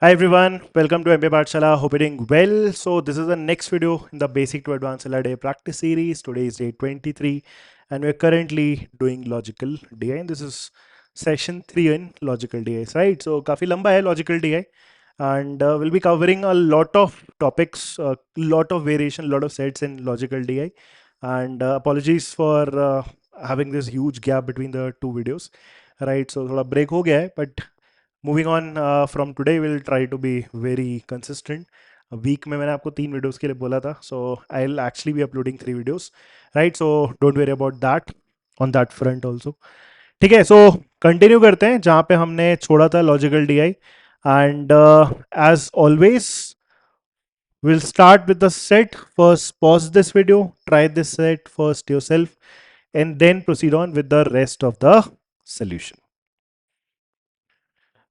Hi everyone, welcome to MBA Pathshala. Hope you're doing well. So this is the next video in the Basic to Advanced LRDI practice series. Today is day 23 and we're currently doing Logical DI and this is session 3 in Logical DI, right? So काफी लंबा है Logical DI and we'll be covering a lot of topics, a lot of variation, lot of sets in Logical DI and apologies for having this huge gap between the two videos, right? So थोड़ा break हो गया है but moving on from today will try to be very consistent week में मैंने आपको 3 videos के लिए बोला था so I will actually be uploading 3 videos right so don't worry about that on that front also ठीक है सो कंटिन्यू करते हैं जहाँ पे हमने छोड़ा था logical D I and as always we'll start with the set first pause this video try this set first yourself and then proceed on with the rest of the solution.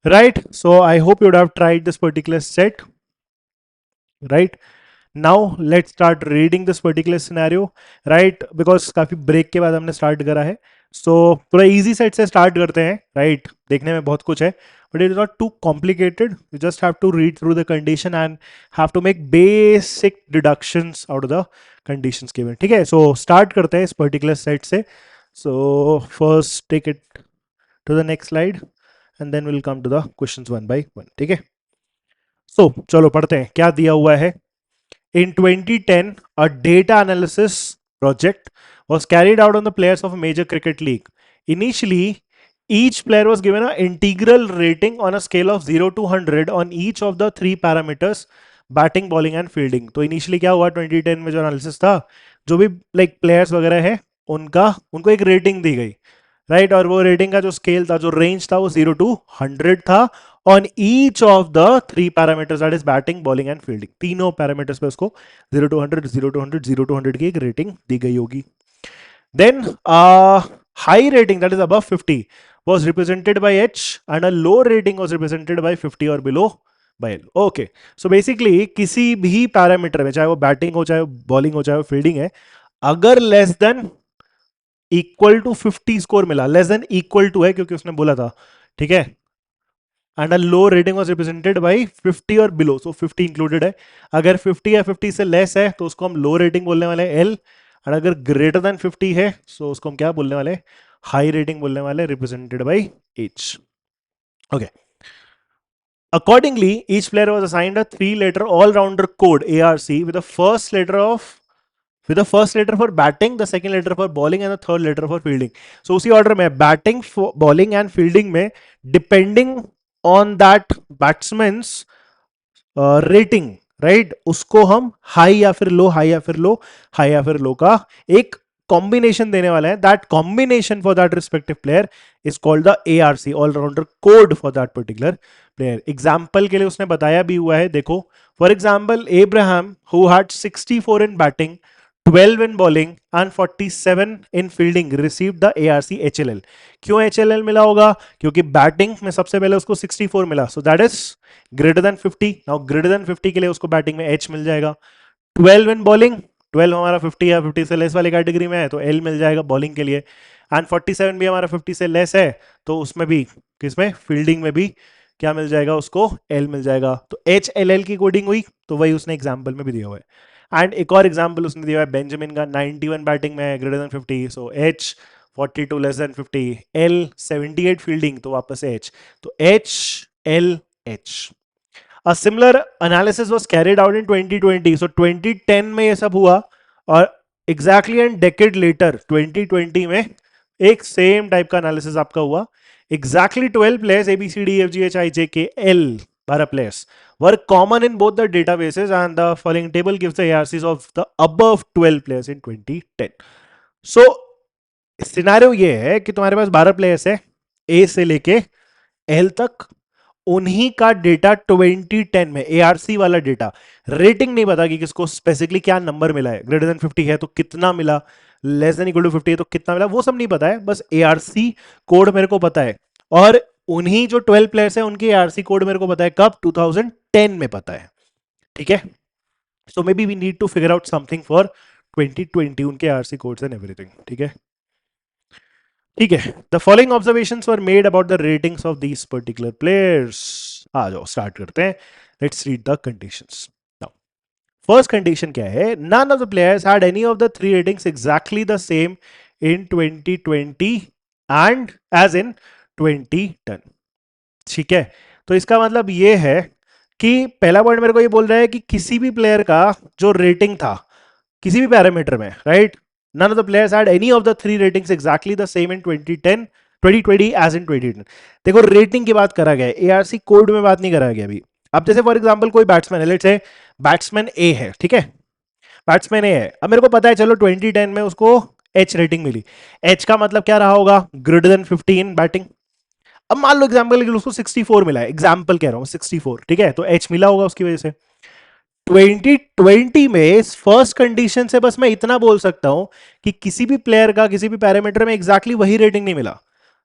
Right, so I hope you would have tried this particular set, right? Now let's start reading this particular scenario, right? Because काफी break के बाद हमने start करा है, so थोड़ा easy set से start करते हैं, right? देखने में बहुत कुछ है, but it is not too complicated. You just have to read through the condition and have to make basic deductions out of the conditions given. ठीक है, so start करते हैं इस particular set से. So first take it to the next slide and then we'll come to the questions one by one. ठीक है, so चलो पढ़ते हैं क्या दिया हुआ है. In 2010, a data analysis project was carried out on the players of a major cricket league. Initially, each player was given an integral rating on a scale of 0 to 100 on each of the three parameters batting bowling and fielding. तो initially क्या हुआ 2010 में जो analysis था, जो भी like players वगैरह है उनको एक रेटिंग दी गई, राइट? और वो रेटिंग का जो स्केल था, जो रेंज था, वो 0 to 100 था on each of the three parameters, that is batting bowling and fielding. तीनों पैरामीटर्स पे उसको 0 to 100 0 to 100 0 to 100 की एक रेटिंग दी गई होगी. Then high rating that is above 50 was represented by H and a low rating was represented by 50 or below by L. Okay, so basically किसी भी पैरामीटर में, चाहे वो बैटिंग हो, चाहे वो बॉलिंग हो, चाहे वो फील्डिंग है, अगर less than equal to 50 score मिला, लेस देन इक्वल टू है क्योंकि उसने बोला था, ठीक है, and a low rating was represented by 50 और बिलो, सो 50 इंक्लूडेड है. अगर 50 या 50 से लेस है तो उसको हम लो रेटिंग बोलने वाले हैं एल, और अगर ग्रेटर देन 50 है तो उसको हम क्या बोलने वाले, हाई रेटिंग बोलने वाले, represented by H. Okay, accordingly each player was assigned a 3-letter all-rounder code ARC with the first letter for batting, the second letter for bowling and the third letter for fielding. So उसी order में batting, bowling and fielding में depending on that batsman's rating, right, उसको हम high या फिर लो, high या फिर लो, high या फिर लो का एक कॉम्बिनेशन देने वाला है. That combination for that respective player is called the ARC, allrounder code for that particular player. Example के लिए उसने बताया भी हुआ है, देखो. For example Abraham who had 64 in batting, 12 in bowling and 47 in fielding received the ARC HLL. क्यों HLL मिला होगा? क्योंकि बैटिंग में सबसे पहले उसको 64 मिला, so that is greater than 50. Now greater than 50 के लिए उसको बैटिंग में H मिल जाएगा. 12 इन बॉलिंग, 12 हमारा 50 या 50 से लेस वाली कैटेगरी में है तो L मिल जाएगा बॉलिंग के लिए. एंड 47 भी हमारा 50 से लेस है तो उसमें भी, किसमें, फील्डिंग में भी क्या मिल जाएगा उसको, L मिल जाएगा. तो HLL की कोडिंग हुई, तो वही उसने एग्जाम्पल में भी दिया हुआ है. एंड एक और एग्जाम्पल उसने दिया है बेंजामिन का, 91 बैटिंग में ग्रेटर देन 50, सो H. 42 less than 50 L. 78 fielding तो वापस से H, तो H L H. A similar analysis was carried out in 2020. So 2010 में ये सब हुआ और exactly and decade later 2020 में एक सेम टाइप का एनालिसिस आपका हुआ. Exactly 12 players A B C D F G H I J K L 12 players were common in both the databases and the following table gives the ARCs of the above 12 players in 2010. So scenario ये है कि तुम्हारे पास 12 players है ए से लेके L तक, उन्हीं का डेटा 2010 में एआरसी वाला डेटा, रेटिंग नहीं पता कि किसको स्पेसिफिकली क्या नंबर मिला है, ग्रेटर देन 50 है तो कितना मिला, लेस देन इक्वल टू 50 है तो कितना मिला, वो सब नहीं पता है, बस एआरसी कोड मेरे को पता है. और उन्हीं जो 12 प्लेयर्स है उनके एआरसी कोड मेरे को पता है कब, 2010 में पता है. ठीक है, so maybe we need to figure out something for 2020, उनके एआरसी कोड्स एंड एवरीथिंग. ठीक है, ठीक है. The following observations were made about the ratings of these particular players. आ जाओ स्टार्ट करते हैं. Let's read the conditions. Now first condition क्या है? None of the players had any of the three ratings exactly the same in 2020 and as in 2010. ठीक है, तो इसका मतलब ये है कि पहला पॉइंट मेरे को ये बोल रहा है कि किसी भी प्लेयर का जो रेटिंग था किसी भी पैरामीटर में, right, none of the players had any of the three ratings exactly the same in 2010 2020 as in 2010. देखो रेटिंग की बात करा गया है, एआरसी कोड में बात नहीं करा गया अभी. अब जैसे फॉर एग्जांपल कोई बैट्समैन है, लेट्स से बैट्समैन ए है, ठीक है, बैट्समैन ए है. अब मेरे को पता है चलो 2010 में उसको एच रेटिंग मिली. एच का मतलब क्या रहा होगा? Greater than 15 batting. अब मान लो एग्जाम्पल के लिए उसको 64 मिला है, एग्जाम्पल कह रहा हूं 64, ठीक है, तो एच मिला होगा उसकी वजह से. 2020 में इस फर्स्ट कंडीशन से बस मैं इतना बोल सकता हूं कि किसी भी प्लेयर का किसी भी पैरामीटर में एग्जैक्टली वही रेटिंग नहीं मिला.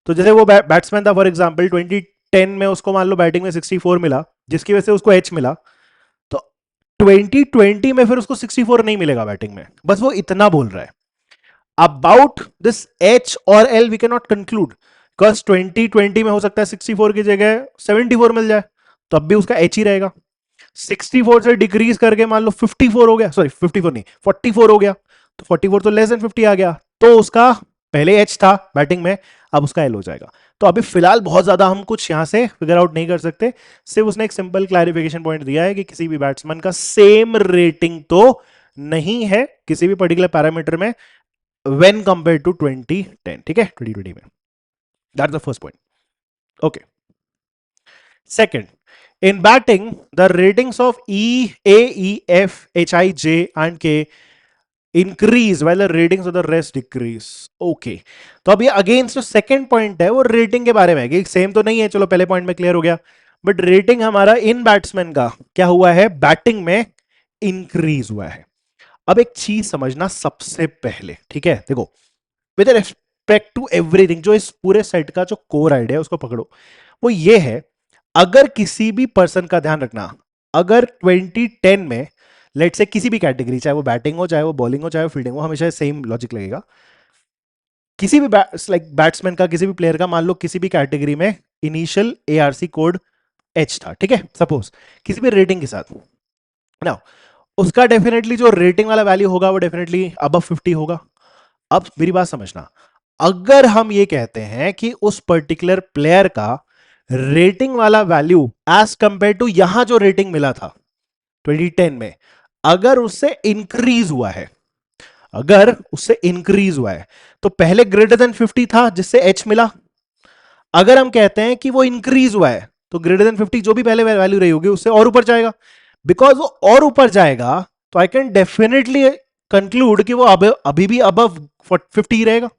तो जैसे वो बैट्समैन था फॉर एग्जांपल 2010 में उसको मान लो बैटिंग में 64 मिला जिसकी वजह से उसको एच मिला, तो 2020 में फिर उसको 64 नहीं मिलेगा बैटिंग में. बस वो इतना बोल रहा है. अबाउट दिस एच और L V can not conclude, because 2020 में हो सकता है 64 की जगह 74 मिल जाए, तो अब भी उसका एच ही रहेगा. 64 से डिक्रीज करके मान लो 54 हो गया, सॉरी 54 नहीं 44 हो गया, तो 44 तो लेस देन 50 आ गया, तो उसका पहले एच था बैटिंग में, अब उसका एल हो जाएगा. तो अभी फिलहाल बहुत ज्यादा हम कुछ यहां से फिगर आउट नहीं कर सकते, सिर्फ उसने एक सिंपल क्लैरिफिकेशन पॉइंट दिया है कि किसी भी बैट्समैन का सेम रेटिंग तो नहीं है किसी भी पर्टिकुलर पैरामीटर में व्हेन कंपेयर टू 2010, ठीक है, 2020 में. That's the first point. Okay. Second, in batting, the ratings of E, A, E, F, H, I, J, and K increase while the ratings of the rest decrease. Okay. तो अब ये against जो second point है वो rating के बारे में है कि सेम तो नहीं है, चलो पहले पॉइंट में क्लियर हो गया, बट रेटिंग हमारा इन बैट्समैन का क्या हुआ है? बैटिंग में इंक्रीज हुआ है. अब एक चीज समझना सबसे पहले, ठीक है, देखो विद रेस्पेक्ट टू एवरीथिंग, जो इस पूरे सेट का जो कोर आइडिया है उसको पकड़ो, वो ये है, अगर किसी भी पर्सन का ध्यान रखना, अगर 2010 में लेट से किसी भी कैटेगरी, चाहे वो बैटिंग हो, चाहे वो बॉलिंग हो, चाहे वो फील्डिंग हो, हमेशा सेम लॉजिक लगेगा, किसी भी बैट्समैन का किसी भी प्लेयर का मान लो किसी भी कैटेगरी में इनिशियल एआरसी कोड एच था, ठीक है, सपोज किसी भी रेटिंग के साथ ना, उसका डेफिनेटली जो रेटिंग वाला वैल्यू होगा वो डेफिनेटली अबव 50 होगा. अब मेरी बात समझना, अगर हम ये कहते हैं कि उस पर्टिकुलर प्लेयर का रेटिंग वाला वैल्यू एज कंपेयर टू यहां जो रेटिंग मिला था 2010 में, अगर उससे इंक्रीज हुआ है, अगर उससे इंक्रीज हुआ है, तो पहले ग्रेटर देन 50 था जिससे एच मिला, अगर हम कहते हैं कि वो इंक्रीज हुआ है तो ग्रेटर देन 50 जो भी पहले वैल्यू रही होगी उससे और ऊपर जाएगा, बिकॉज वो और ऊपर जाएगा तो आई कैन डेफिनेटली कंक्लूड कि वो अभी भी अबव 50 रहेगा.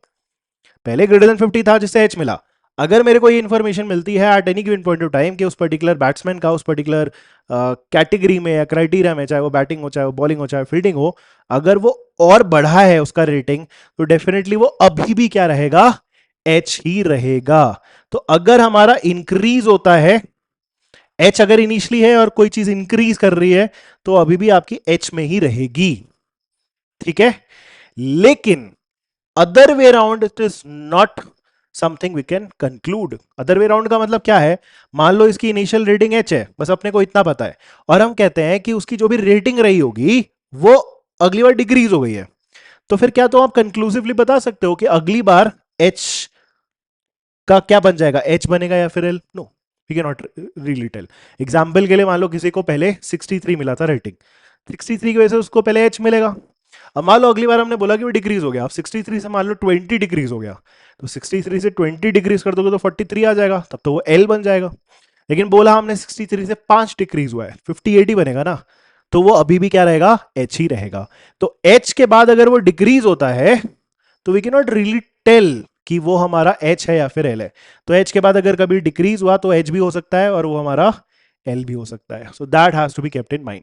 पहले ग्रेटर देन 50 था जिससे एच मिला, अगर मेरे को ये इंफॉर्मेशन मिलती है at any given point of time कि उस पर्टिकुलर बैट्समैन का उस पर्टिकुलर कैटेगरी में या क्राइटेरिया में, चाहे वो बैटिंग हो, चाहे वो बॉलिंग हो, चाहे फील्डिंग हो, अगर वो और बढ़ा है उसका रेटिंग, तो डेफिनेटली वो अभी भी क्या रहेगा? एच ही रहेगा. तो अगर हमारा इंक्रीज होता है, एच अगर इनिशियली है और कोई चीज इंक्रीज कर रही है, तो अभी भी आपकी एच में ही रहेगी, ठीक है. लेकिन other way round it is not something we can conclude. Other way round का मतलब क्या है? मान लो इसकी इनिशियल रेटिंग एच है, बस अपने को इतना पता है, और हम कहते हैं कि उसकी जो भी रेटिंग रही होगी वो अगली बार डिक्रीज हो गई है, तो फिर क्या तो आप कंक्लूसिवली बता सकते हो कि अगली बार एच का क्या बन जाएगा? एच बनेगा या फिर L? No, we can not really tell. Example के लिए मान लो किसी को पहले 63 मिला था रेटिंग, 63 की वजह से उसको पहले एच मिलेगा. अब मान लो अगली बार हमने बोला कि वो डिक्रीज हो गया, अब 63 से मान लो 20 डिक्रीज हो गया, तो 63 से 20 डिक्रीज कर दोगे तो 43 आ जाएगा, तब तो वो एल बन जाएगा. लेकिन बोला हमने 63 से 5 डिक्रीज हुआ है, 58 ही बनेगा ना, तो वो अभी भी क्या रहेगा? एच ही रहेगा. तो एच के बाद अगर वो डिक्रीज होता है तो वी कैन नॉट रियली टेल कि वो हमारा एच है या फिर एल है. तो एच के बाद अगर कभी डिक्रीज हुआ तो एच भी हो सकता है और वो हमारा एल भी हो सकता है. So that has to be kept in mind.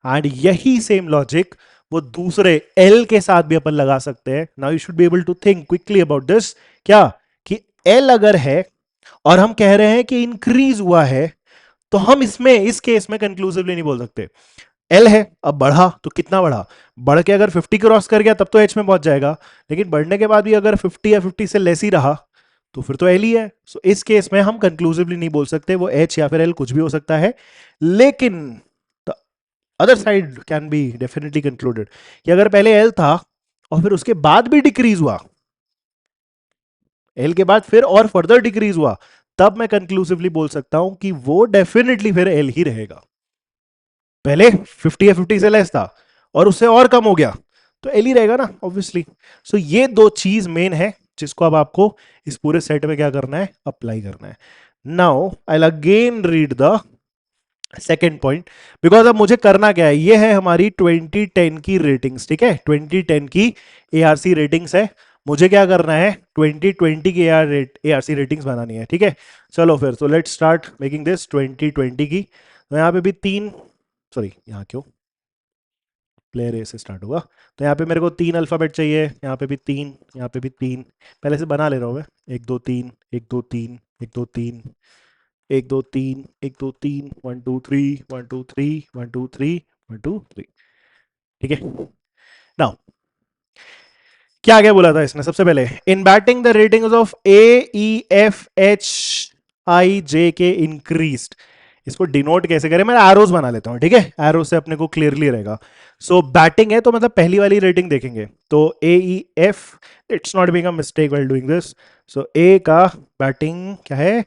And यही सेम लॉजिक वो दूसरे एल के साथ भी अपन लगा सकते हैं. Now you should be able to think quickly about this. क्या कि एल अगर है और हम कह रहे हैं कि इंक्रीज हुआ है, तो हम इसमें इस केस में कंक्लूसिवली नहीं बोल सकते. एल है, अब बढ़ा तो कितना बढ़ा? बढ़ के अगर 50 क्रॉस कर गया तब तो एच में पहुंच जाएगा, लेकिन बढ़ने के बाद भी अगर 50 या 50 से लेस ही रहा तो फिर तो एल ही है। सो इस केस में हम कंक्लूसिवली नहीं बोल सकते, वो एच या फिर एल कुछ भी हो सकता है, लेकिन the other side can be definitely concluded कि अगर पहले एल था और फिर उसके बाद भी डिक्रीज हुआ, एल के बाद फिर और फर्दर डिक्रीज हुआ, तब मैं कंक्लूसिवली बोल सकता हूं कि वो डेफिनेटली फिर एल ही रहेगा। पहले 50 या 50 से लेस था और उससे और कम हो गया, तो एल ही रहेगा ना ऑब्वियसली। सो ये दो चीज मेन है जिसको अब आपको इस पूरे सेट में क्या करना है, अप्लाई करना है। Now I again read the second point, because अब मुझे करना क्या है, ये है हमारी 2010 की रेटिंग्स, ठीक है, 2010 की एआरसी रेटिंग्स है। मुझे क्या करना है, 2020 की एआरसी रेटिंग्स बनानी है, ठीक है। चलो फिर, so let's start making this 2020 की। तो यहाँ पे भी तीन, सॉरी यहाँ क्यों, प्लेयर ए से स्टार्ट होगा। तो यहाँ पे मेरे को तीन अल्फाबेट चाहिए, यहाँ पे भी तीन, यहाँ पे भी तीन, पहले से बना ले रहा हूँ मैं। एक दो तीन, एक दो तीन, एक दो तीन, एक दो तीन, एक दो तीन, 1 2 3, 1 2 3, 1 2 3, 1 2 3, ठीक है। नाउ क्या क्या बोला था इसने सबसे पहले, in batting the ratings of A E F H I J K increased. इसको डिनोट कैसे करें, मैं एरोज बना लेता हूं, ठीक है, एरोज से अपने को क्लियरली रहेगा। सो बैटिंग है तो मतलब पहली वाली रेटिंग देखेंगे, तो A E F, it's not being a mistake while doing this. So A का बैटिंग क्या है,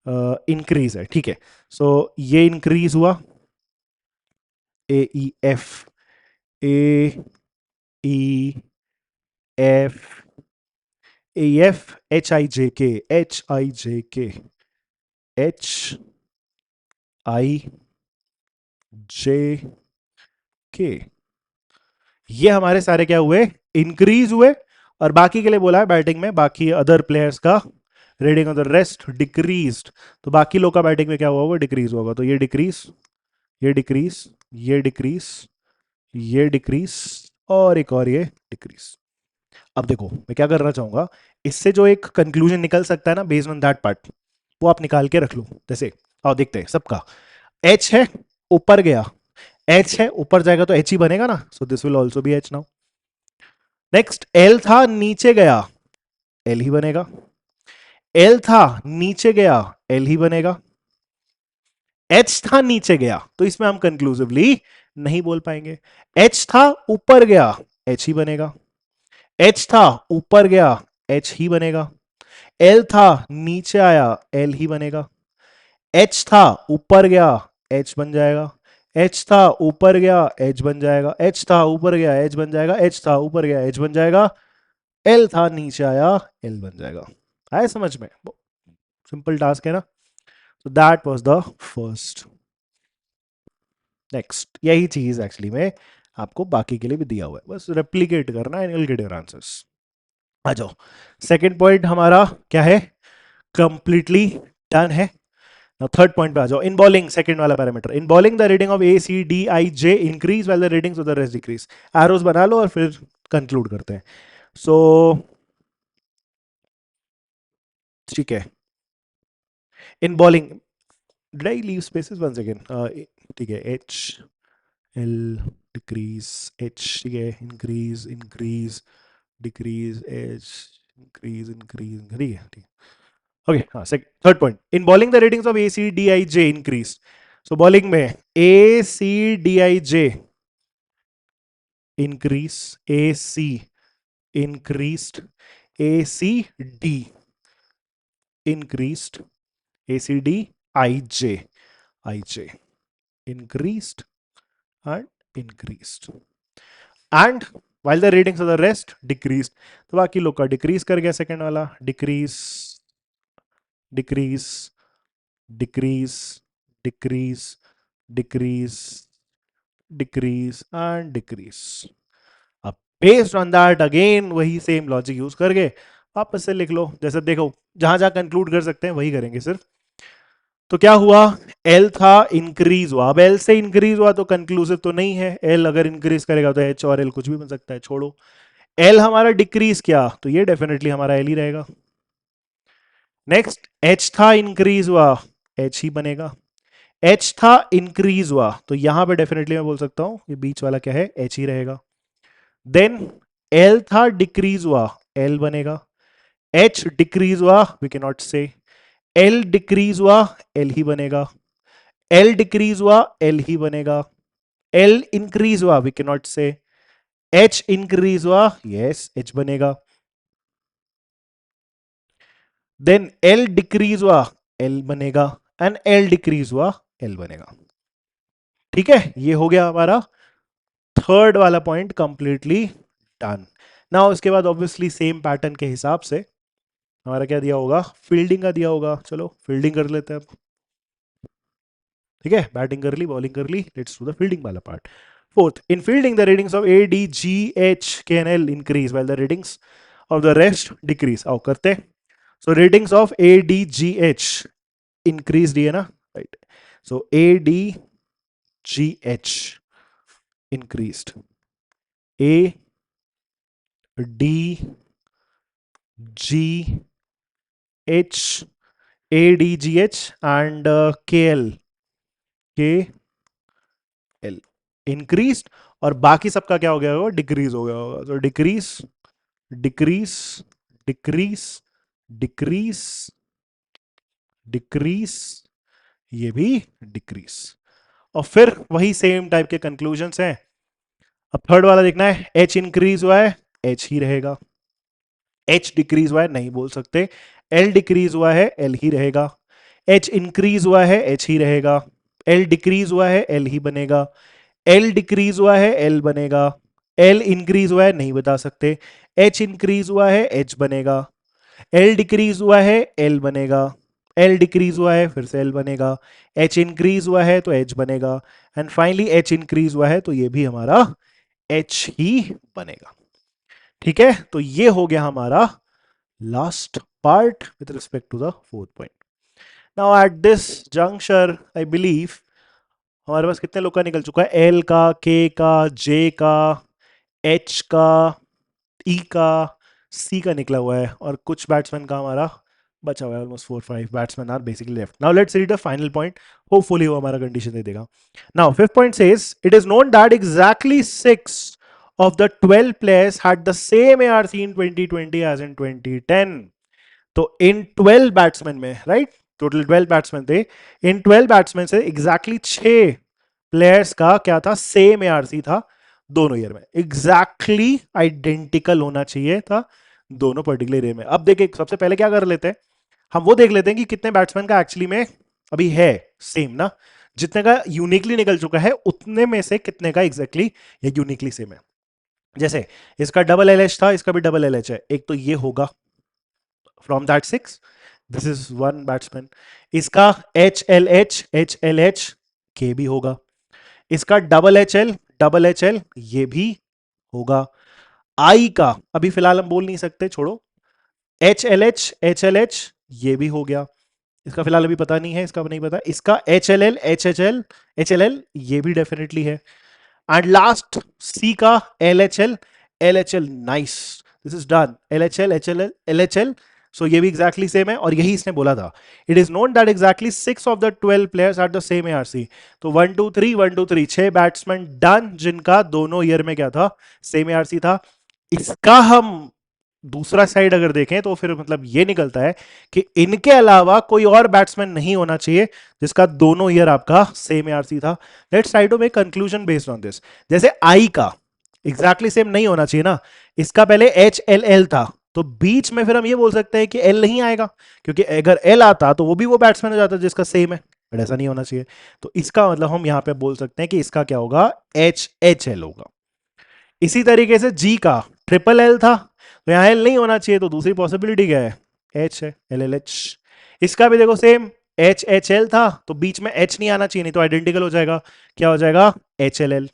इंक्रीज है, ठीक है। सो ये इंक्रीज हुआ, A E F, A E F, A F H I J K, H I J K, H I J के, ये हमारे सारे क्या हुए, इंक्रीज हुए। और बाकी के लिए बोला है बैटिंग में, बाकी अदर प्लेयर्स का rating of the rest decrease. तो बाकी लोग का बैटिंग में क्या हुआ होगा, डिक्रीज होगा। तो ये डिक्रीज, ये डिक्रीज, ये डिक्रीज, ये डिक्रीज, और एक और ये डिक्रीज। अब देखो मैं क्या करना चाहूंगा, इससे जो एक कंक्लूजन निकल सकता है ना बेस्ड ऑन दैट पार्ट, वो आप निकाल के रख लो। जैसे आओ देखते हैं सबका, एच है ऊपर गया, एच है ऊपर जाएगा तो एच ही बनेगा ना, so this will also be H now. Next L था नीचे गया, एल ही बनेगा। एल था नीचे गया, एल ही बनेगा। एच था नीचे गया, तो इसमें हम कंक्लूसिवली नहीं बोल पाएंगे। एच था ऊपर गया, एच ही बनेगा। एच था ऊपर गया, एच ही बनेगा। एल था नीचे आया, एल ही बनेगा। एच था ऊपर गया, एच बन जाएगा। एच था ऊपर गया, एच बन जाएगा। एच था ऊपर गया, एच बन जाएगा। एच था ऊपर गया, एच बन जाएगा। एल था नीचे आया, एल बन जाएगा। आए समझ में, सिंपल टास्क है ना। तो that was the first. Next यही चीज एक्चुअली में आपको बाकी के लिए भी दिया हुआ है, बस रेप्लिकेट करना है, you'll get your answers। आ जाओ, सेकेंड पॉइंट हमारा क्या है, कंप्लीटली डन है। Now थर्ड पॉइंट पे आ जाओ, इन बॉलिंग सेकंड वाला parameter, in bowling the rating of A C D I J increase while the ratings of the rest decrease. Arrows बना लो और फिर कंक्लूड करते हैं। सो ठीक है, in bowling, did I leave spaces, one second, ठीक है, एच एल डिक्रीज, एच ठीक है, increase increase decrease, H increase increase, ठीक है ठीक है। ओके हाँ, third point, in bowling the ratings of A C D I J increase. So bowling में A C D I J increase, A C increased, A C D increased, A C D I J increased and increased, and while the ratings of the rest decreased। तो बाकी लोग का decrease कर गया, second वाला decrease decrease decrease decrease decrease decrease and decrease. अब based on that again वही same logic use करके वापस से लिख लो, जैसे देखो जहां जहां कंक्लूड कर सकते हैं वही करेंगे सिर्फ। तो क्या हुआ, एल था इंक्रीज हुआ। अब एल से इंक्रीज हुआ तो कंक्लूसिव तो नहीं है, एल अगर इंक्रीज करेगा तो एच और एल कुछ भी बन सकता है, छोड़ो। एल हमारा डिक्रीज किया तो ये डेफिनेटली हमारा एल ही रहेगा। नेक्स्ट एच था इंक्रीज हुआ, एच ही बनेगा। एच था इंक्रीज हुआ तो यहां पे डेफिनेटली मैं बोल सकता हूं ये बीच वाला क्या है, एच ही रहेगा। देन एल था डिक्रीज हुआ, एल बनेगा। एच डिक्रीज हुआ, वी कैन नॉट से। एल डिक्रीज हुआ, एल ही बनेगा। एल डिक्रीज हुआ, एल ही बनेगा। एल इंक्रीज हुआ, वी कैन नॉट से। एच इंक्रीज हुआ, यस एच बनेगा। देन एल डिक्रीज हुआ, एल बनेगा। एंड एल डिक्रीज हुआ, एल बनेगा। ठीक है, ये हो गया हमारा थर्ड वाला पॉइंट कंप्लीटली डन। ना उसके बाद ऑब्वियसली सेम पैटर्न के हिसाब से हमारा क्या दिया होगा, फील्डिंग का दिया होगा। चलो फील्डिंग कर लेते हैं अब। ठीक है, बैटिंग कर ली, बॉलिंग कर ली, लेट्स डू द फील्डिंग वाला part. Fourth, in fielding the readings of A D G H K N L increase while the readings of the rest decrease। आओ करते। So readings of A D G H increase है ना, right. So A D G H increased, A D G H, A D G H and K K L increase, और बाकी सबका क्या हो गया होगा, डिक्रीज हो गया होगा। तो decrease decrease decrease decrease decrease, ये भी डिक्रीज। और फिर वही सेम टाइप के कंक्लूजन्स हैं। अब थर्ड वाला देखना है, एच इंक्रीज हुआ है, एच ही रहेगा। एच डिक्रीज हुआ है, नहीं बोल सकते। एल डिक्रीज हुआ है, एल ही रहेगा। एच इंक्रीज हुआ है, एच ही रहेगा। एल डिक्रीज हुआ है, एल ही बनेगा। एल डिक्रीज हुआ है, एल बनेगा। एल इंक्रीज हुआ है, नहीं बता सकते। एच इंक्रीज हुआ है, एच बनेगा। एल डिक्रीज हुआ है, एल बनेगा। एल डिक्रीज हुआ है, फिर से एल बनेगा। एच इंक्रीज हुआ है तो एच बनेगा। एंड फाइनली एच इंक्रीज हुआ है तो ये भी हमारा एच ही बनेगा। ठीक है, तो ये हो गया हमारा last part with respect to the fourth point. Now at this juncture I believe हमारे पास कितने लोग का निकल चुका है, एल का, के का, जे का, एच का, ई का, सी का निकला हुआ है, और कुछ बैट्समैन का हमारा बचा हुआ है। Almost 4-5 batsmen are basically left. Now let's read the final point, hopefully वो हमारा कंडीशन दे देगा। Now fifth point says it is known that exactly 6 of the 12 players had the same ARC in 2020 as in 2010। तो इन 12 batsman में, right, total 12 batsman थे। इन 12 batsman से exactly 6 players का क्या था, सेम एआरसी था दोनों ईयर में। एग्जैक्टली आइडेंटिकल होना चाहिए था दोनों पर्टिकुलर ईयर में। अब देखिए, सबसे पहले क्या कर लेते हैं, हम वो देख लेते हैं कि कितने बैट्समैन का एक्चुअली में अभी है सेम ना। जितने का यूनिकली निकल चुका है उतने में से कितने का एग्जैक्टली ये यूनिकली सेम है। जैसे इसका डबल एल एच था, इसका भी डबल एल एच है, एक तो ये होगा from that 6, this is one batsman. इसका एच एल एच के भी होगा। इसका डबल एच एल ये भी होगा। आई का अभी फिलहाल हम बोल नहीं सकते, छोड़ो। एच एल एच ये भी हो गया। इसका फिलहाल अभी पता नहीं है, इसका नहीं पता। इसका एच एल एल ये भी डेफिनेटली है। एंड लास्ट सी का L H L, nice, this is done. L H L, so ये भी एग्जैक्टली सेम है, और यही इसने बोला था। It is known that exactly 6 of the 12 players are the same ARC. तो 1 2 3 6 बैट्समैन डन जिनका दोनों ईयर में क्या था, सेम एआरसी था। इसका हम दूसरा साइड अगर देखें तो फिर मतलब ये निकलता है कि इनके अलावा कोई और बैट्समैन नहीं होना चाहिए जिसका दोनों ईयर आपका सेम एआरसी था। Let's try to make conclusion based on this. जैसे आई का एग्जैक्टली सेम नहीं होना चाहिए ना, इसका पहले एच एल एल था, तो बीच में फिर हम ये बोल सकते हैं कि एल नहीं आएगा, क्योंकि अगर एल आता तो वो भी वो बैट्समैन हो जाता जिसका सेम है, बट ऐसा नहीं होना चाहिए। तो इसका मतलब हम यहां पे बोल सकते हैं कि इसका क्या होगा, एच एच एल होगा। इसी तरीके से जी का ट्रिपल एल था, तो यहां एल नहीं होना चाहिए, तो दूसरी पॉसिबिलिटी क्या है, एच है, एल एल एच। इसका भी देखो सेम एच एच एल था, तो बीच में एच नहीं आना चाहिए, नहीं तो आइडेंटिकल हो जाएगा, क्या हो जाएगा, एच एल एल।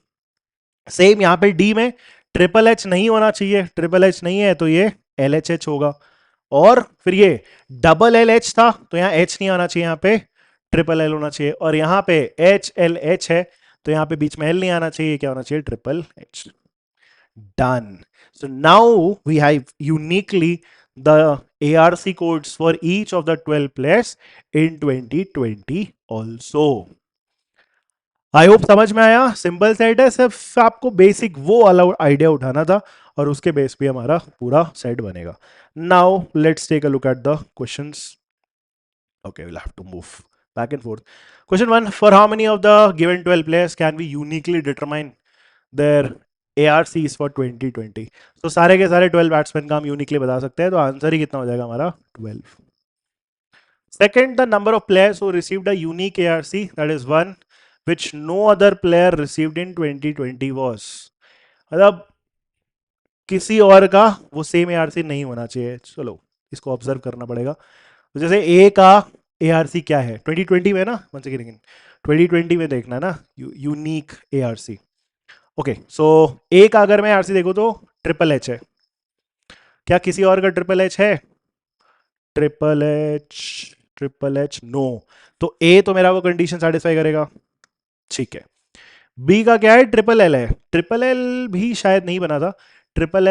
सेम यहां पे डी में ट्रिपल एच नहीं होना चाहिए, ट्रिपल एच नहीं है तो ये एल एच एच होगा। और फिर ये डबल एल एच था, तो यहाँ एच नहीं आना चाहिए, यहाँ पे ट्रिपल एल होना चाहिए। और यहाँ पे एच एल एच है, तो यहाँ पे बीच में एल नहीं आना चाहिए, क्या होना चाहिए, triple H. Done. So now we have uniquely the ARC codes for each of the 12 players in 2020 also. I hope समझ में आया, सिंपल सेट है, सिर्फ आपको बेसिक वो वाला आइडिया उठाना था और उसके बेस पे हमारा पूरा सेट बनेगा. Now let's take a look at the questions. Okay, we'll have to move back and forth. Question one: for how many of the given 12 players can we uniquely determine their ARCs for 2020? So सारे के सारे 12 batsman का हम uniquely बता सकते हैं, तो answer ही कितना हो जाएगा हमारा 12. Second, the number of players who received a unique ARC, that is one, which no other player received in 2020 was. मतलब किसी और का वो सेम ARC नहीं होना चाहिए. चलो इसको ऑब्जर्व करना पड़ेगा. तो जैसे ए का ARC क्या है 2020 में ना, वन सेकेंड, 2020 में देखना ना, unique ARC. Okay, so A का अगर मैं ARC देखूं तो ट्रिपल एच है. क्या किसी और का ट्रिपल एच है? Triple H, triple H no. तो ए तो मेरा वो कंडीशन सेटिस्फाई करेगा. ठीक है. बी का क्या है? ट्रिपल एल है. ट्रिपल एल भी शायद नहीं बना था. ट्रिपल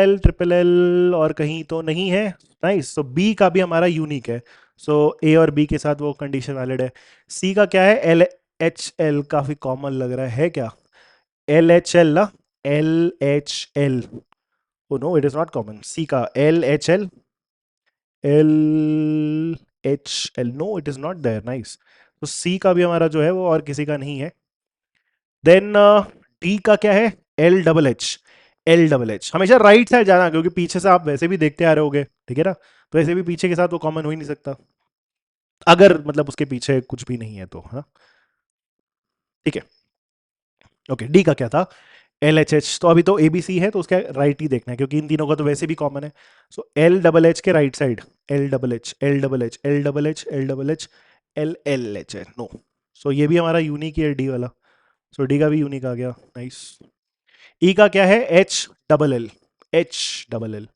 एल और कहीं तो नहीं है. नाइस. तो बी का भी हमारा यूनिक है. सो ए और बी के साथ वो कंडीशन वैलिड है. सी का क्या है? एल एच एल काफी कॉमन लग रहा है क्या? एल एच एल ना, L H L. Oh no, it is not common. C का L H L, L H L, no it is not there. Nice. तो सी का भी हमारा जो है वो और किसी का नहीं है. देन डी का क्या है? L double H. L double H हमेशा राइट साइड जाना, क्योंकि पीछे से आप वैसे भी देखते आ रहे होगे, ठीक है ना. तो ऐसे भी पीछे के साथ वो कॉमन हो ही नहीं सकता, अगर मतलब उसके पीछे कुछ भी नहीं है तो, हाँ. ठीक है. ओके, डी का क्या था? L H H. तो अभी तो ए बी सी है, तो उसका राइट ही देखना है, क्योंकि इन तीनों का तो वैसे भी कॉमन है. सो एल डबल एच के right side, L double H, L double H, L double H, L double H, L L H है. नो. सो ये भी हमारा यूनिक है, डी वाला. सो डी का भी यूनिक आ गया. नाइस. ई का क्या है? H double L. H double L,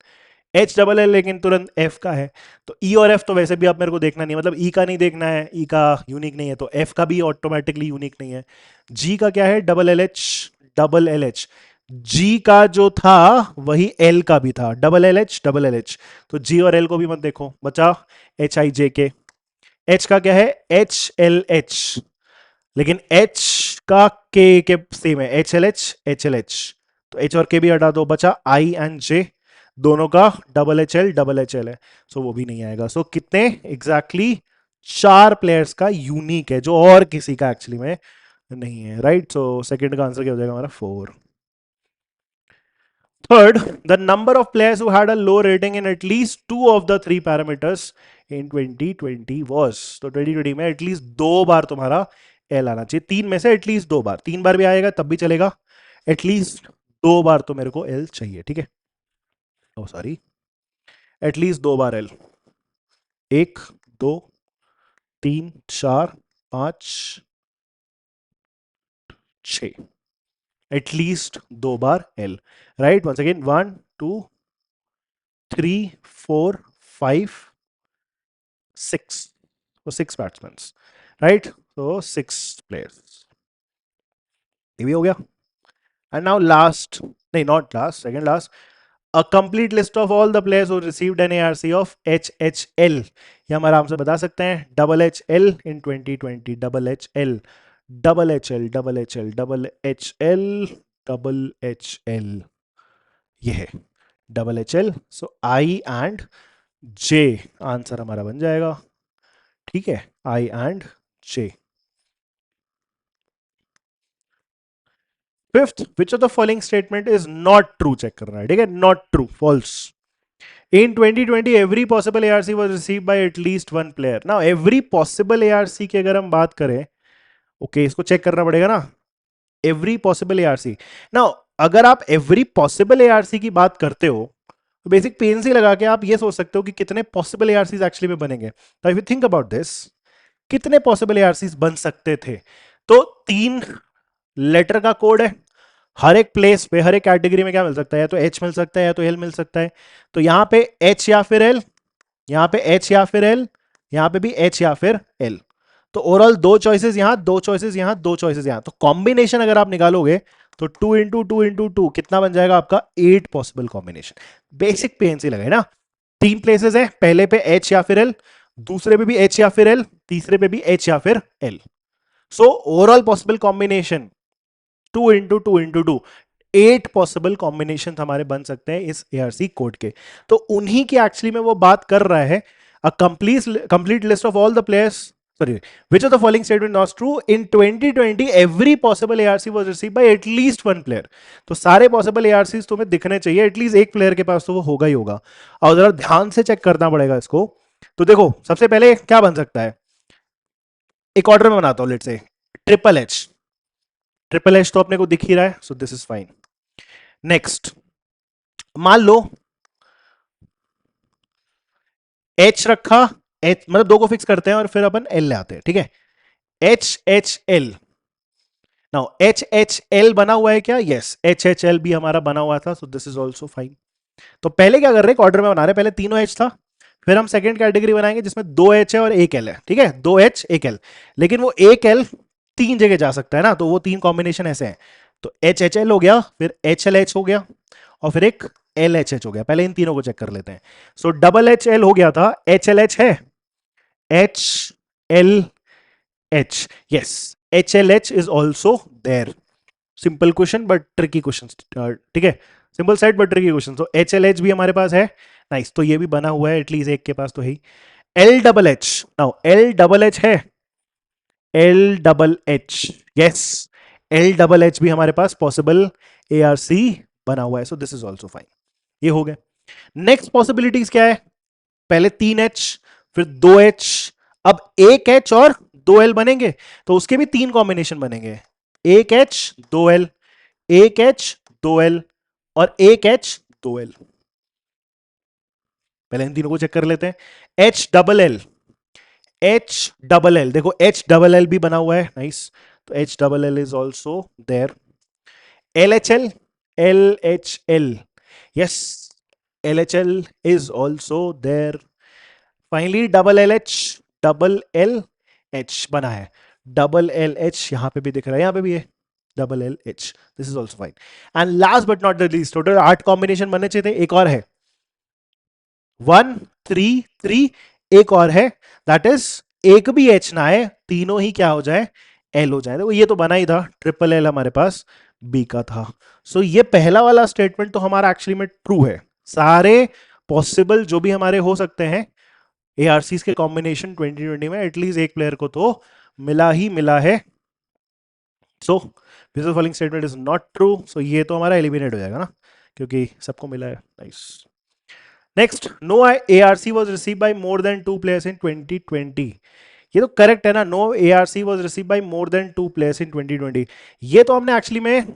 H double L, लेकिन तुरंत एफ का है. तो ई और एफ तो वैसे भी आप मेरे को देखना नहीं, मतलब ई का नहीं देखना है, ई का यूनिक नहीं है, तो एफ का भी ऑटोमेटिकली यूनिक नहीं है. जी का क्या है? Double L H. Double L H. G का जो था वही एल का भी था, double L H, double L H. तो जी और एल को भी मत देखो, बचा H I J K. H का क्या है? H L H. लेकिन एच का के सेम है, H L H, H L H. तो एच और के भी हटा दो, बचा आई एंड जे. दोनों का डबल एच एल है. सो वो भी नहीं आएगा. सो कितने एग्जैक्टली? चार प्लेयर्स का यूनिक है, जो और किसी का एक्चुअली में नहीं है. राइट. सो सेकंड का आंसर क्या हो जाएगा हमारा? 4. Third, the number of players who had a low rating in at least two of the three parameters in 2020 was. तो 2020 में एटलीस्ट दो बार तुम्हारा एल आना चाहिए. तीन में से एटलीस्ट दो बार. तीन बार भी आएगा तब भी चलेगा, एटलीस्ट दो बार तो मेरे को एल चाहिए. ठीक है. ओ सॉरी, एटलीस्ट दो बार एल. एक, दो, तीन, चार, पांच, छ. एटलीस्ट दो बार L. Right. Once again, 1 2 3 4 5 6. So 6 batsmen, right? So 6 players. ये भी हो गया. And now last, नहीं not last, second last, a complete list of all the players who received an ARC of HHL. ये हम आराम से बता सकते हैं. Double H L in 2020, double H L, double H L, double H L, double H L, double H L. ये है double H L. So I and J answer हमारा बन जाएगा. ठीक है, I and J. Fifth, which of the following statement is not true? Check करना है. ठीक है, not true, false. In 2020 every possible ARC was received by at least one player. Now every possible ARC की अगर हम बात करें, ओके, इसको चेक करना पड़ेगा ना. Every possible ARC. नाउ अगर आप एवरी पॉसिबल एआरसी की बात करते हो, तो बेसिक पेन से लगा के आप ये सोच सकते हो कि कितने पॉसिबल एआरसीज एक्चुअली में बनेंगे. तो if you think about this, कितने पॉसिबल एआरसीज बन सकते थे? तो 3 लेटर का कोड है. हर एक प्लेस पे, हर एक कैटेगरी में क्या मिल सकता है? या तो एच मिल सकता है, या तो एल मिल सकता है. तो यहां पे एच या फिर एल, यहां पे एच या फिर एल, यहां पे भी एच या फिर एल. तो ओवरऑल दो चॉइसेस यहां, दो चॉइसेस यहां, दो चॉइसेस यहां. तो कॉम्बिनेशन अगर आप निकालोगे तो 2 into 2 into 2 कितना बन जाएगा आपका? 8 पॉसिबल कॉम्बिनेशन. बेसिक पेन से लगे ना. 3 प्लेसेस है, पहले पे एच या फिर एल, दूसरे पे भी एच या फिर एल, तीसरे पे भी एच या फिर L. So overall possible combination 2 into 2 into 2, 8 possible combination हमारे बन सकते हैं इस एआरसी कोड के। तो उन्हीं की एक्चुअली में वो बात कर रहा है। A complete list of all the players, sorry, which of the following statement was true in 2020 every possible ARC was received by at least one player। तो सारे पॉसिबल ARCs तुम्हें दिखने चाहिए, एटलीस्ट एक प्लेयर के पास तो वो होगा ही होगा। और जरा ध्यान से चेक करना पड़ेगा इसको। तो देखो सबसे पहले क्या बन सकता है, एक ऑर्डर में बनाता हूं, let's say triple H. Triple H तो अपने को दिख ही रहा है, so this is fine. Next मान लो एच रखा, एच मतलब दो को फिक्स करते हैं और फिर अपन एल ले आते हैं, ठीक है। H H L, now H H L बना हुआ है क्या? यस, एच एच एल भी हमारा बना हुआ था, so this is also fine. तो पहले क्या कर रहे हैं, ऑर्डर में बना रहे हैं, पहले तीनों एच था, फिर हम सेकंड कैटेगरी बनाएंगे जिसमें दो एच है और एक एल है, ठीक है, दो एच एक एल। लेकिन वो एक एल तीन जगह जा सकता है ना, तो वो तीन कॉम्बिनेशन ऐसे हैं। तो एच एच एल हो गया, फिर एच एल एच हो गया, और फिर एक एल एच एच हो गया। पहले इन तीनों को चेक कर लेते हैं। सो डबल एच एल हो गया था, एच एल एच है, H L H, yes, H L H is also there. Simple question but tricky question, ठीक है, simple set but tricky question. तो एच एल एच भी हमारे पास है, नाइस। तो ये भी बना हुआ है, एटलीस्ट एक के पास तो है। L double H, now L double H है, L double H, yes, L double H भी हमारे पास पॉसिबल ए आर सी बना हुआ है, so this is also fine. ये हो गया। नेक्स्ट पॉसिबिलिटीज क्या है, पहले तीन एच, फिर दो एच, अब एक एच और दो एल बनेंगे, तो उसके भी तीन कॉम्बिनेशन बनेंगे, एक एच दो एल, एक एच दो एल, और एक एच दो एल। पहले इन तीनों को चेक कर लेते हैं। H double L, H double L, देखो एच डबल एल भी बना हुआ है, नाइस। तो H double L is also there. L H L, L H L, yes, L H L is also there. Finally double L H बना है, double L H यहां पे भी दिख रहा है, यहां पे भी है double L H, this is also fine. And last but not the least, total 8 combination बनने चाहिए थे, एक और है 1 3 3, एक और है, दैट इज एक भी एच ना है, तीनों ही क्या हो जाए, एल हो जाए। देखो ये तो बना ही था, ट्रिपल एल हमारे पास बी का था। सो ये पहला वाला स्टेटमेंट तो हमारा एक्चुअली में ट्रू है। सारे पॉसिबल जो भी हमारे हो सकते हैं एआरसीज के कॉम्बिनेशन 2020 में, एटलीस्ट एक प्लेयर को तो मिला ही मिला है। So this following statement is not true, so ये तो हमारा एलिमिनेट हो जाएगा ना, क्योंकि सबको मिला है, nice. Next, no ARC was received by more than two players in 2020। ये तो करेक्ट है ना, no ARC was received by more than two players in 2020। ये तो हमने एक्चुअली में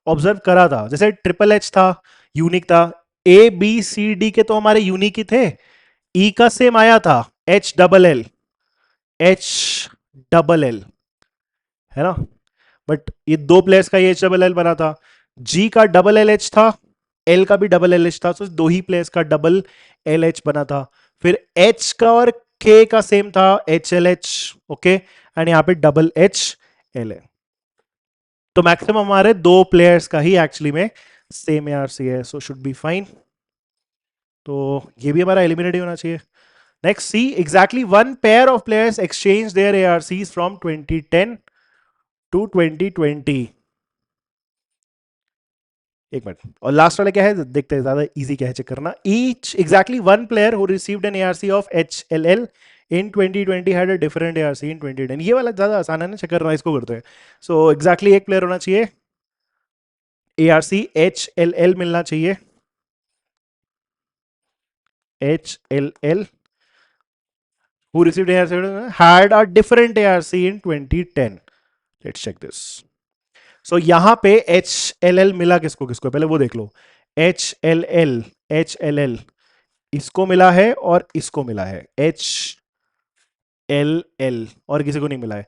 ऑब्जर्व करा था, जैसे ट्रिपल एच था, यूनिक था, ए बी सी डी के तो हमारे यूनिक ही थे, ई का सेम आया था, H double L, H double L, है ना, बट ये दो प्लेयर्स का ये एच डबल एल बना था। जी का डबल एल एच था, एल का भी डबल एल एच था, तो दो ही प्लेयर्स का डबल एल एच बना था। फिर एच का और के का सेम था, H L H, okay, and यहाँ पे डबल एच एल है। तो मैक्सिमम हमारे दो प्लेयर्स का ही एक्चुअली में सेम एआरसी है, सो शुड बी फाइन। तो ये भी हमारा एलिमिनेट होना चाहिए। Next, C exactly one pair of players exchange their ARCs from 2010 to 2020। एक मिनट, और लास्ट वाला क्या है देखते हैं, ज्यादा इजी क्या है चेक करना। Each exactly one player who received an ARC of HLL in 2020 had a different ARC in 2010। ये वाला ज्यादा आसान है ना चेक करना, इसको करते हैं। सो एग्जैक्टली एक प्लेयर होना चाहिए, एआरसी HLL मिलना चाहिए, HLL who received ARC had a different ARC in 2010। Let's check this। So यहां पे HLL मिला किसको किसको, पहले वो देख लो। HLL इसको मिला है और इसको मिला है, HLL, और किसी को नहीं मिला है।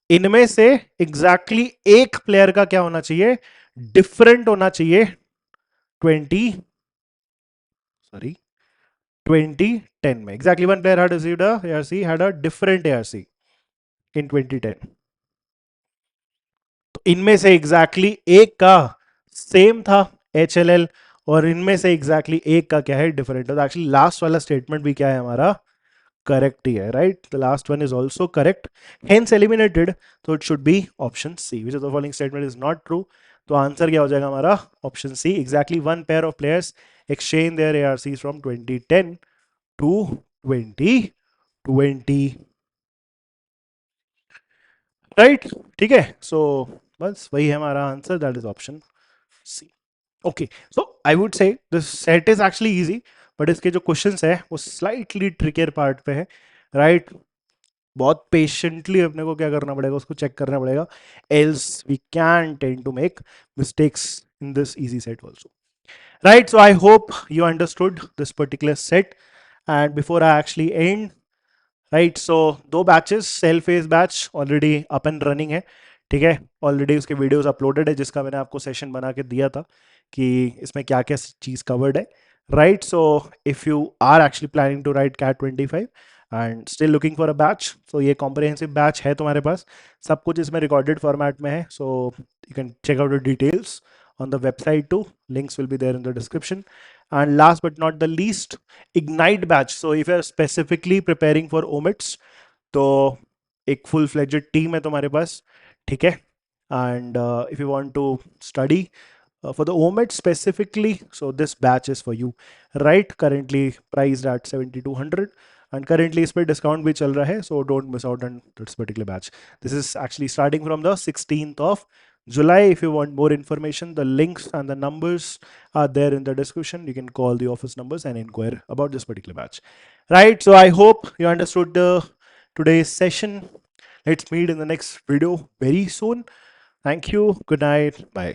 इनमें से एग्जैक्टली एक प्लेयर का क्या होना चाहिए, डिफरेंट होना चाहिए 2010 में। Exactly one player had received a ARC, had a different ARC इन 2010। तो इनमें से एग्जैक्टली एक का सेम था HLL, और इनमें से एग्जैक्टली एक का क्या है, डिफरेंट है। तो एक्चुअली लास्ट वाला स्टेटमेंट भी क्या है हमारा, करेक्ट ही है, right? The last one is also correct, hence eliminated. तो it should be option C, which of the following statement is not true. तो आंसर क्या हो जाएगा हमारा? Option C. Exactly one pair of players exchange their ARCs from 2010 to 2020, right? ठीक है, so बस वही है हमारा answer, that is option C. Okay, so I would say this set is actually easy, but इसके जो क्वेश्चंस है वो स्लाइटली ट्रिकियर पार्ट पे है, राइट? बहुत पेशेंटली अपने को क्या करना पड़ेगा, उसको चेक करना पड़ेगा, else we can tend to make mistakes in this easy set also, right? So I hope you understood this particular set. And before I actually end, right, so दो batches, self paced batch already up and running है, ठीक है? Already उसके videos uploaded है, जिसका मैंने आपको session बना के दिया था कि इसमें क्या क्या चीज़ कवर्ड है, right? So if you are actually planning to write CAT 25 and still looking for a batch, so ये कॉम्प्रिहेंसिव बैच है तुम्हारे पास, सब कुछ इसमें रिकॉर्डेड फॉर्मेट में है, so you can check out the details on the website too. Links will be there in the description. And last but not the least, Ignite batch. So if you're specifically preparing for OMITs, तो एक full fledged team है तुम्हारे पास, ठीक है? And if you want to study for the OMED specifically, so this batch is for you, right? Currently priced at 7200 and currently इस पे discount भी चल रहा है, so don't miss out on this particular batch. This is actually starting from the 16th of July. If you want more information, the links and the numbers are there in the description. You can call the office numbers and inquire about this particular batch, right? So I hope you understood the today's session. Let's meet in the next video very soon. Thank you. Good night. Bye.